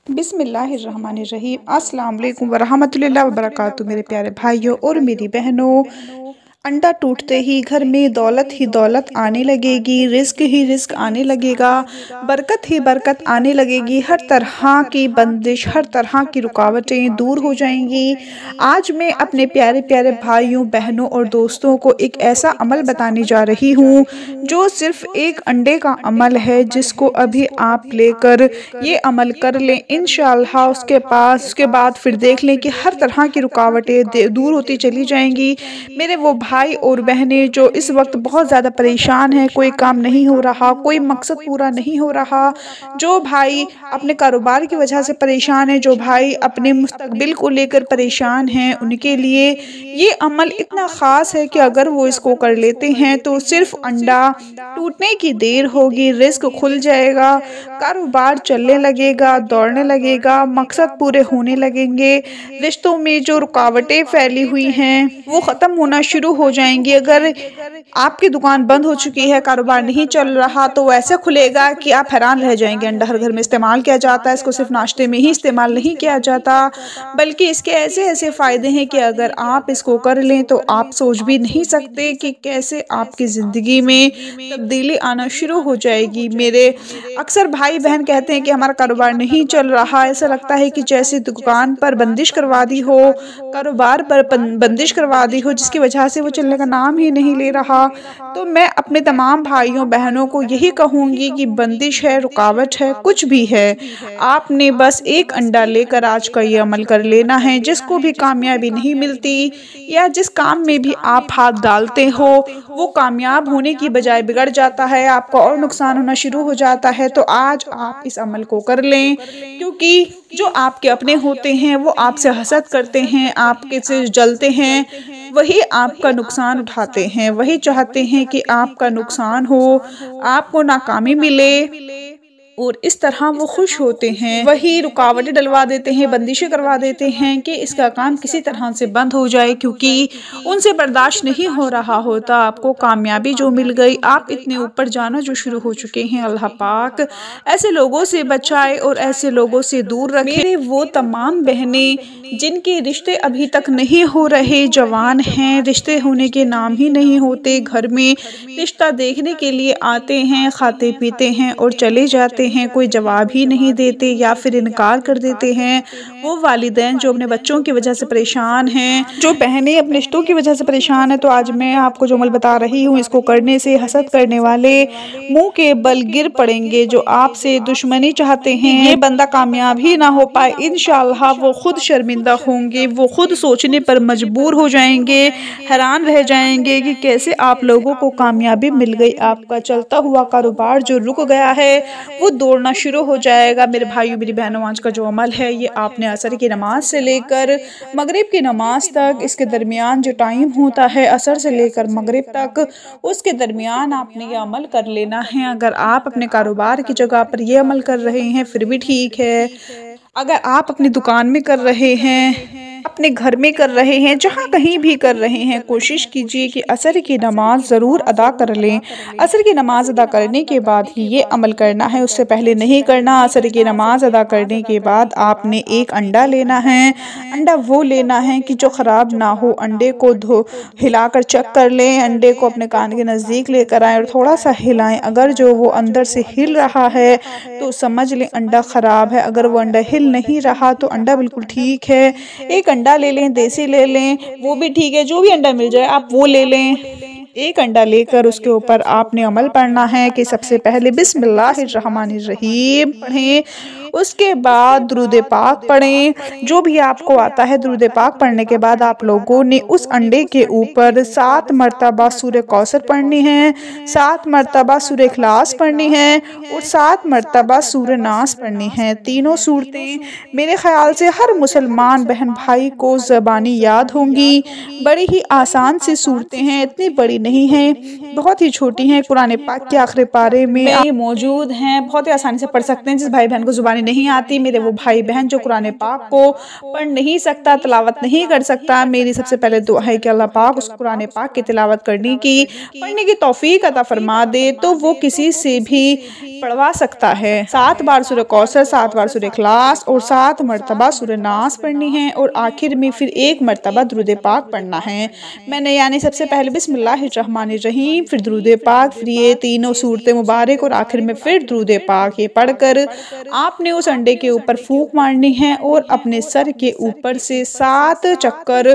बिस्मिल्लाहिर्रहमानिर्रहीम अस्सलाम वालेकुम वरहमतुल्लाहि वबरकातुहू। मेरे प्यारे भाइयों और मेरी बहनों, अंडा टूटते ही घर में दौलत ही दौलत आने लगेगी, रिस्क ही रिस्क आने लगेगा, बरकत ही बरकत आने लगेगी। हर तरह की बंदिश, हर तरह की रुकावटें दूर हो जाएंगी। आज मैं अपने प्यारे प्यारे भाइयों, बहनों और दोस्तों को एक ऐसा अमल बताने जा रही हूँ जो सिर्फ एक अंडे का अमल है, जिसको अभी आप लेकर ये अमल कर लें इंशाअल्लाह। उसके बाद फिर देख लें कि हर तरह की रुकावटें दूर होती चली जाएंगी। मेरे वो भाई और बहनें जो इस वक्त बहुत ज़्यादा परेशान हैं, कोई काम नहीं हो रहा, कोई मकसद पूरा नहीं हो रहा, जो भाई अपने कारोबार की वजह से परेशान है, जो भाई अपने मुस्तकबिल को लेकर परेशान हैं, उनके लिए ये अमल इतना ख़ास है कि अगर वो इसको कर लेते हैं तो सिर्फ अंडा टूटने की देर होगी, रिस्क खुल जाएगा, कारोबार चलने लगेगा, दौड़ने लगेगा, मकसद पूरे होने लगेंगे, रिश्तों में जो रुकावटें फैली हुई हैं वो ख़त्म होना शुरू हो जाएंगी। अगर आपकी दुकान बंद हो चुकी है, कारोबार नहीं चल रहा, तो ऐसे खुलेगा कि आप हैरान रह जाएंगे। अंडा हर घर में इस्तेमाल किया जाता है, इसको सिर्फ नाश्ते में ही इस्तेमाल नहीं किया जाता, बल्कि इसके ऐसे ऐसे फ़ायदे हैं कि अगर आप इसको कर लें तो आप सोच भी नहीं सकते कि कैसे आपकी ज़िंदगी में तब्दीली आना शुरू हो जाएगी। मेरे अक्सर भाई बहन कहते हैं कि हमारा कारोबार नहीं चल रहा, ऐसा लगता है कि जैसे दुकान पर बंदिश करवा दी हो, कारोबार पर बंदिश करवा दी हो, जिसकी वजह से वो चलने का नाम ही नहीं ले रहा। तो मैं अपने तमाम भाइयों बहनों को यही कहूँगी कि बंदिश है, रुकावट है, कुछ भी है, आपने बस एक अंडा लेकर आज का ये अमल कर लेना है। जिसको भी कामयाबी नहीं मिलती या जिस काम में भी आप हाथ डालते हो वो कामयाब होने की बजाय बिगड़ जाता है, आपका और नुकसान होना शुरू हो जाता है, तो आज आप इस अमल को कर लें। क्योंकि जो आपके अपने होते हैं वो आपसे हसद करते हैं, आपके से जलते हैं, वही आपका नुकसान उठाते हैं, वही चाहते हैं कि आपका नुकसान हो, आपको नाकामी मिले, और इस तरह वो खुश होते हैं। वही रुकावटें डलवा देते हैं, बंदिशें करवा देते हैं कि इसका काम किसी तरह से बंद हो जाए, क्योंकि उनसे बर्दाश्त नहीं हो रहा होता। आपको कामयाबी जो मिल गई, आप इतने ऊपर जाना जो शुरू हो चुके हैं, अल्लाह पाक ऐसे लोगों से बचाए और ऐसे लोगों से दूर रखे। मेरे वो तमाम बहनें जिनके रिश्ते अभी तक नहीं हो रहे, जवान हैं, रिश्ते होने के नाम ही नहीं होते, घर में रिश्ता देखने के लिए आते हैं, खाते पीते हैं और चले जाते हैं, कोई जवाब ही नहीं देते या फिर इनकार कर देते हैं। वो वालिदैन जो अपने बच्चों की वजह से परेशान हैं, जो बहनें अपने रिश्तों की वजह से परेशान हैं, तो आज मैं आपको जो अमल बता रही हूँ, इसको करने से हसद करने वाले मुंह के बल गिर पड़ेंगे। जो आपसे दुश्मनी चाहते हैं ये बंदा कामयाब ही ना हो पाए, इंशाअल्लाह वो खुद शर्मिंदा होंगे, वो खुद सोचने पर मजबूर हो जाएंगे, हैरान रह जाएंगे कि कैसे आप लोगों को कामयाबी मिल गई। आपका चलता हुआ कारोबार जो रुक गया है वो दौड़ना शुरू हो जाएगा। मेरे भाइयों मेरी बहनों, आज का जो अमल है ये आपने असर की नमाज से लेकर मगरिब की नमाज तक, इसके दरमियान जो टाइम होता है असर से लेकर मगरिब तक, उसके दरमियान आपने ये अमल कर लेना है। अगर आप अपने कारोबार की जगह पर ये अमल कर रहे हैं फिर भी ठीक है, अगर आप अपनी दुकान में कर रहे हैं, अपने घर में कर रहे हैं, जहाँ कहीं भी कर रहे हैं, कोशिश कीजिए कि असर की नमाज ज़रूर अदा कर लें। असर की नमाज अदा करने के बाद ही ये अमल करना है, उससे पहले नहीं करना। असर की नमाज अदा करने के बाद आपने एक अंडा लेना है। अंडा वो लेना है कि जो ख़राब ना हो। अंडे को हिलाकर चेक कर लें, अंडे को अपने कान के नज़दीक लेकर आएँ और थोड़ा सा हिलाएं। अगर जो वो अंदर से हिल रहा है तो समझ लें अंडा ख़राब है, अगर वो अंडा हिल नहीं रहा तो अंडा बिल्कुल ठीक है। एक अंडा ले लें, देसी ले लें, वो भी ठीक है, जो भी अंडा मिल जाए आप वो ले लें। एक अंडा लेकर उसके ऊपर आपने अमल पढ़ना है कि सबसे पहले बिस्मिल्लाहिर्रहमानिर्रहीम पढ़ें, उसके बाद दुरूद पाक पढ़ें, जो भी आपको आता है। दुरूद पाक पढ़ने के बाद आप लोगों ने उस अंडे के ऊपर 7 मरतबा सूरह कौसर पढ़नी है, 7 मरतबा सूरह इखलास पढ़नी है और 7 मरतबा सूरह नास पढ़नी है। तीनों सूरतें मेरे ख्याल से हर मुसलमान बहन भाई को ज़बानी याद होंगी। बड़ी ही आसान सी सूरतें हैं, इतनी बड़ी नहीं है, बहुत ही छोटी हैं। कुरान पाक के आखिरी पारे में ये मौजूद हैं, बहुत ही आसानी से पढ़ सकते हैं। जिस भाई बहन को ज़ुबानी नहीं आती, मेरे वो भाई बहन जो कुरान पाक को पढ़ नहीं सकता, तिलावत नहीं कर सकता, मेरी सबसे पहले दुआ है कि अल्लाह पाक उस कुरान पाक की तिलावत करने की, पढ़ने की तौफीक अता फरमा दे, तो वो किसी से भी पढ़वा सकता है। 7 बार सूरह कौसर, 7 बार सूरह इखलास और 7 मरतबा सूरह नास पढ़नी है और आखिर में फिर 1 मरतबा दुरूद पाक पढ़ना है। मैंने यानी सबसे पहले बिस्मिल्लाहिर्रहमानिर्रहीम, फिर दुरूद पाक, फिर ये तीनों सूरत मुबारक और आखिर में फिर दुरूद पाक। ये पढ़कर आपने उस अंडे के ऊपर फूंक मारनी है और अपने सर के ऊपर से 7 चक्कर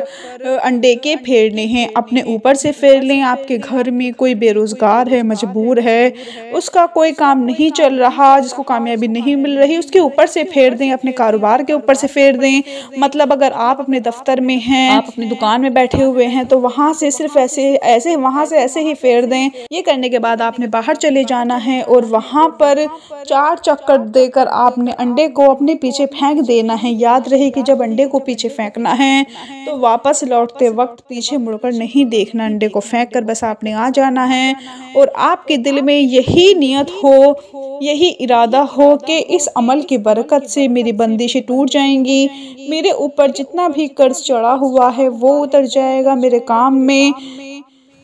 अंडे के फेरने हैं। अपने ऊपर से फेर लें। आपके घर में कोई बेरोजगार है, मजबूर है, उसका कोई काम नहीं चल रहा, जिसको कामयाबी नहीं मिल रही, उसके ऊपर से फेर दें। अपने कारोबार के ऊपर से फेर दें। मतलब अगर आप अपने दफ्तर में हैं, आप अपनी दुकान में बैठे हुए हैं, तो वहाँ से सिर्फ ऐसे वहाँ से ऐसे ही फेर दें। ये करने के बाद आपने बाहर चले जाना है और वहाँ पर 4 चक्कर देकर आपने अंडे को अपने पीछे फेंक देना है। याद रहे कि जब अंडे को पीछे फेंकना है तो वापस लौटते वक्त पीछे मुड़कर नहीं देखना, अंडे को फेंक कर बस आपने आ जाना है। और आपके दिल में यही नियत हो, यही इरादा हो कि इस अमल की बरकत से मेरी बंदिशें टूट जाएंगी, मेरे ऊपर जितना भी कर्ज चढ़ा हुआ है वो उतर जाएगा, मेरे काम में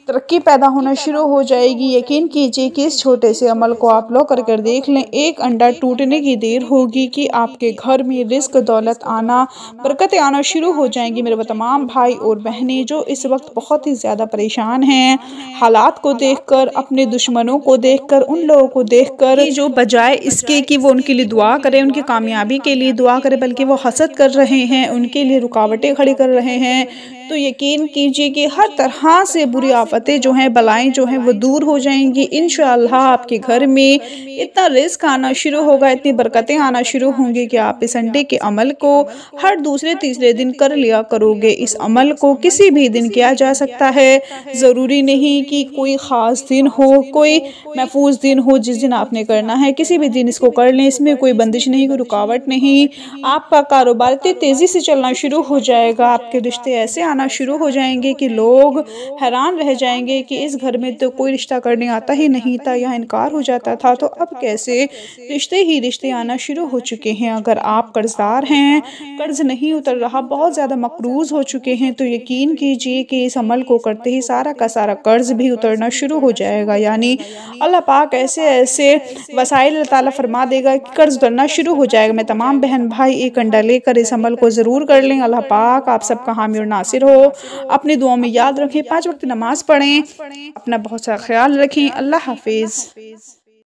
तरक्की पैदा होना शुरू हो जाएगी। यकीन कीजिए कि इस छोटे से अमल को आप लोग कर देख लें। एक अंडा टूटने की देर होगी कि आपके घर में रिस्क, दौलत आना, बरकतें आना शुरू हो जाएंगी। मेरे वो तमाम भाई और बहनें जो इस वक्त बहुत ही ज़्यादा परेशान हैं, हालात को देखकर, अपने दुश्मनों को देखकर, उन लोगों को देखकर, जो बजाय इसके कि वो उनके लिए दुआ करें, उनकी कामयाबी के लिए दुआ करें, बल्कि वो हसद कर रहे हैं, उनके लिए रुकावटें खड़ी कर रहे हैं, तो यकीन कीजिए कि हर तरह से बुरी आफतें जो हैं, बलाएं जो हैं, वो दूर हो जाएंगी। इंशाअल्लाह आपके घर में इतना रिस्क आना शुरू होगा, इतनी बरकतें आना शुरू होंगी कि आप इस अंडे के अमल को हर दूसरे तीसरे दिन कर लिया करोगे। इस अमल को किसी भी दिन किया जा सकता है, ज़रूरी नहीं कि कोई ख़ास दिन हो, कोई महफूज दिन हो जिस दिन आपने करना है। किसी भी दिन इसको कर लें, इसमें कोई बंदिश नहीं, कोई रुकावट नहीं। आपका कारोबार इतनी तेज़ी से चलना शुरू हो जाएगा, आपके रिश्ते ऐसे आना शुरू हो जाएंगे कि लोग हैरान रह जाएंगे कि इस घर में तो कोई रिश्ता करने आता ही नहीं था, यहाँ इनकार हो जाता था, तो अब कैसे रिश्ते ही रिश्ते आना शुरू हो चुके हैं। अगर आप कर्जदार हैं, कर्ज नहीं उतर रहा, बहुत ज़्यादा मकरूज़ हो चुके हैं, तो यकीन कीजिए कि इस अमल को करते ही सारा का सारा कर्ज भी उतरना शुरू हो जाएगा। यानी अल्लाह पाक ऐसे ऐसे वसाइल अल्लाह ताला फरमा देगा कि कर्ज उतरना शुरू हो जाएगा। मैं तमाम बहन भाई एक अंडा लेकर इस अमल को ज़रूर कर लें। अल्लाह पाक आप सबका हामी और नासिर हो। अपनी दुआओं में याद रखें, 5 वक्त नमाज पढ़ें, अपना बहुत सारा ख्याल रखें। अल्लाह हाफिज़।